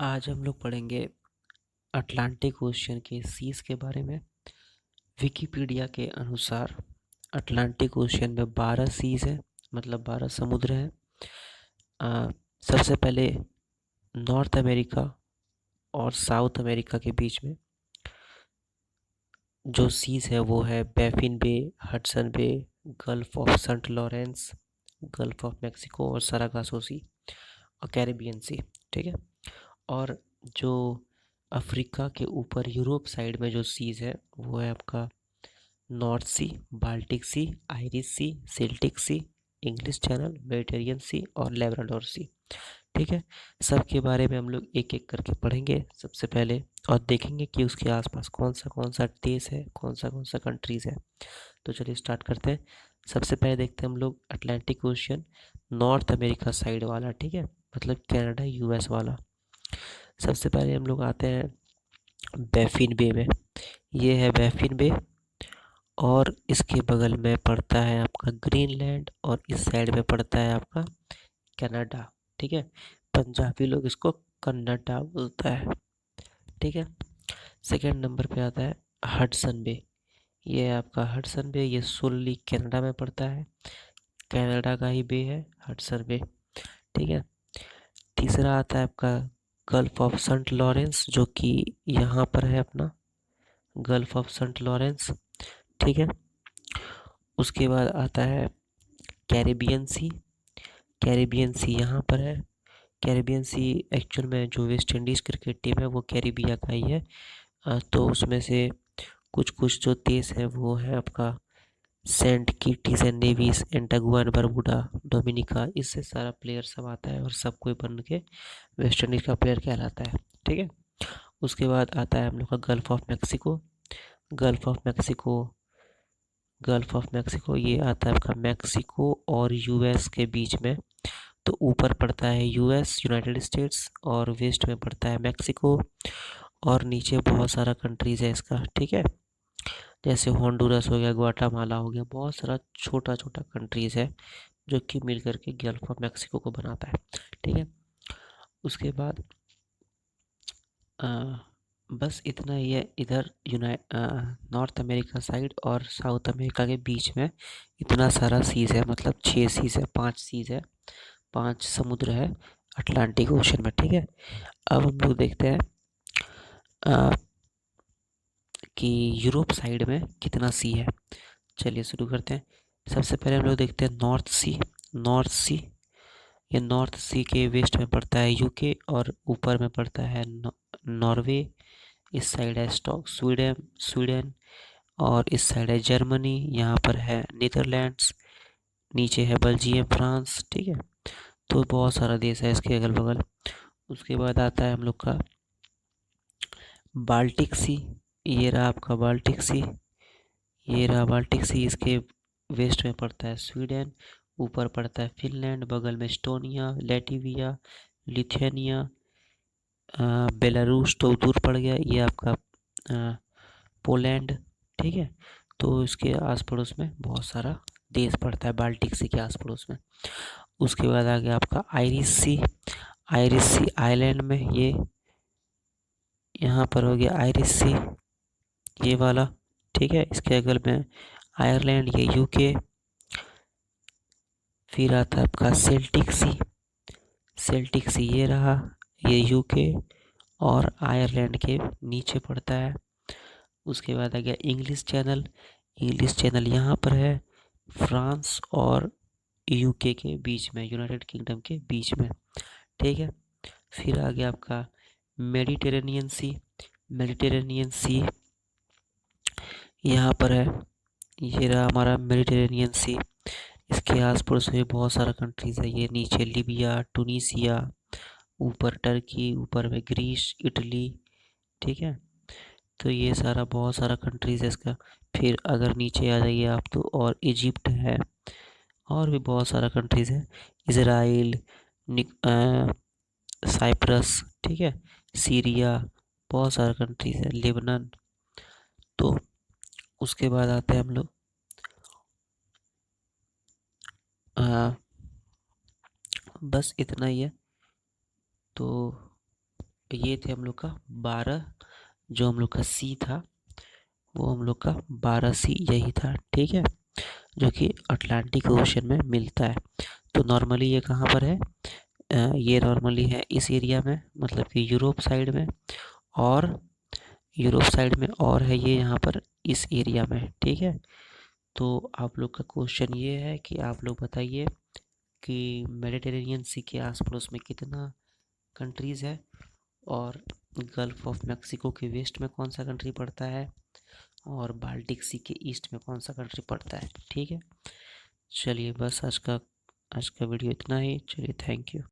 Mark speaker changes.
Speaker 1: आज हम लोग पढ़ेंगे अटलांटिक ओशियन के सीज के बारे में। विकिपीडिया के अनुसार अटलांटिक ओशियन में 12 सीज हैं, मतलब 12 समुद्र हैं। सबसे पहले नॉर्थ अमेरिका और साउथ अमेरिका के बीच में जो सीज है वो है Baffin Bay, Hudson Bay, Gulf of Saint Lawrence, Gulf of Mexico और सरागासो सी और कैरिबियन सी। ठीक है। और जो अफ्रीका के ऊपर यूरोप साइड में जो सीज है वो है आपका नॉर्थ सी, बाल्टिक सी, आयरिश सी, सेल्टिक सी, इंग्लिश चैनल, मेडिटेरियन सी और लेब्राडोर सी। ठीक है। सबके बारे में हम लोग एक एक करके पढ़ेंगे सबसे पहले, और देखेंगे कि उसके आसपास कौन सा देश है, कौन सा कंट्रीज है। तो चलिए स्टार्ट करते हैं। सबसे पहले देखते हैं हम लोग Atlantic ocean north America side वाला। ठीक है, मतलब कनाडा यूएस वाला। सबसे पहले हम लोग आते हैं बैफिन बे में। ये है बैफिन बे, और इसके बगल में पड़ता है आपका ग्रीनलैंड, और इस साइड में पड़ता है आपका कनाडा। ठीक है। पंजाबी लोग इसको कन्नाडा बोलता है। ठीक है। सेकंड नंबर पे आता है हडसन बे। ये है आपका हडसन बे, ये सोलली कनाडा में पड़ता है, कनाडा का ही बे है हडसन बे। ठीक है। तीसरा आता है आपका गल्फ ऑफ सेंट लॉरेंस, जो कि यहाँ पर है अपना गल्फ ऑफ सेंट लॉरेंस। ठीक है। उसके बाद आता है कैरिबियन सी। कैरिबियन सी यहाँ पर है। कैरिबियन सी एक्चुअल में जो वेस्ट इंडीज़ क्रिकेट टीम है वो कैरिबिया का ही है। तो उसमें से कुछ कुछ जो देश है वो है आपका Saint Kitts and Nevis, Antigua and Barbuda, Dominica. इससे सारा प्लेयर सब आता है और सब कोई बन के वेस्ट इंडीज़ का प्लेयर कहलाता है। ठीक है। उसके बाद आता है हम लोग का gulf of Mexico. Gulf of Mexico, gulf of Mexico ये आता है आपका मैक्सिको और यूएस के बीच में। तो ऊपर पड़ता है यूएस, यूनाइटेड स्टेट्स, और वेस्ट में पड़ता है मैक्सिको, और नीचे बहुत सारा कंट्रीज है इसका। ठीक है। जैसे होंडुरस हो गया, ग्वाटामाला हो गया, बहुत सारा छोटा छोटा कंट्रीज है जो कि मिल करके गल्फ ऑफ मैक्सिको को बनाता है। ठीक है। उसके बाद अ, बस इतना ही है। इधर नॉर्थ अमेरिका साइड और साउथ अमेरिका के बीच में इतना सारा सीज है, मतलब 6 सीज है, 5 सीज है, 5 समुद्र है अटलांटिक ओशन में। ठीक है। अब हम लोग देखते हैं अ, कि यूरोप साइड में कितना सी है। चलिए शुरू करते हैं। सबसे पहले हम लोग देखते हैं नॉर्थ सी। नॉर्थ सी, ये नॉर्थ सी के वेस्ट में पड़ता है यूके, और ऊपर में पड़ता है नॉर्वे। इस साइड है स्टॉक स्वीडन स्वीडन और इस साइड है जर्मनी, यहाँ पर है नीदरलैंड्स, नीचे है बेल्जियम, फ्रांस। ठीक है। तो बहुत सारा देश है इसके अगल बगल। उसके बाद आता है हम लोग का बाल्टिक सी। ये रहा आपका बाल्टिक सी। ये रहा बाल्टिक सी, इसके वेस्ट में पड़ता है स्वीडन, ऊपर पड़ता है फिनलैंड, बगल में एस्टोनिया, लैटविया, लिथुआनिया, बेलारूस तो दूर पड़ गया, ये आपका पोलैंड। ठीक है। तो इसके आस पड़ोस में बहुत सारा देश पड़ता है बाल्टिक सी के आस पड़ोस में। उसके बाद आ गया आपका आयरिश सी। आयरिश सी आइलैंड में, ये यहाँ पर हो गया आयरिश सी, ये वाला। ठीक है। इसके अगल में आयरलैंड, ये यूके। फिर आता है आपका सेल्टिक सी। सेल्टिक सी ये रहा, ये यूके और आयरलैंड के नीचे पड़ता है। उसके बाद आ गया इंग्लिश चैनल। इंग्लिश चैनल यहाँ पर है, फ्रांस और यूके के बीच में, यूनाइटेड किंगडम के बीच में। ठीक है। फिर आ गया आपका मेडिटेरेनियन सी। मेडिटेरेनियन सी यहाँ पर है, ये रहा हमारा मेडिटेरेनियन सी। इसके आस पड़ोस में बहुत सारा कंट्रीज है, ये नीचे लीबिया, टूनिसिया, ऊपर टर्की, ऊपर में ग्रीस, इटली। ठीक है। तो ये सारा बहुत सारा कंट्रीज है इसका। फिर अगर नीचे आ जाइए आप तो और इजिप्ट है, और भी बहुत सारा कंट्रीज है, इसराइल, साइप्रस। ठीक है। सीरिया, बहुत सारा कंट्रीज है, लेबनान। तो उसके बाद आते हैं हम लोग बस इतना ही है। तो ये थे हम लोग का 12, जो हम लोग का सी था वो हम लोग का 12 सी यही था, ठीक है, जो कि अटलांटिक ओशन में मिलता है। तो नॉर्मली ये कहाँ पर है, ये नॉर्मली है इस एरिया में, मतलब कि यूरोप साइड में, और यूरोप साइड में, और है ये यहाँ पर इस एरिया में, ठीक है। तो आप लोग का क्वेश्चन ये है कि आप लोग बताइए कि मेडिटेरेनियन सी के आस पड़ोस में कितना कंट्रीज़ है, और गल्फ ऑफ मैक्सिको के वेस्ट में कौन सा कंट्री पड़ता है, और बाल्टिक सी के ईस्ट में कौन सा कंट्री पड़ता है, ठीक है। चलिए बस आज का वीडियो इतना ही, चलिए थैंक यू।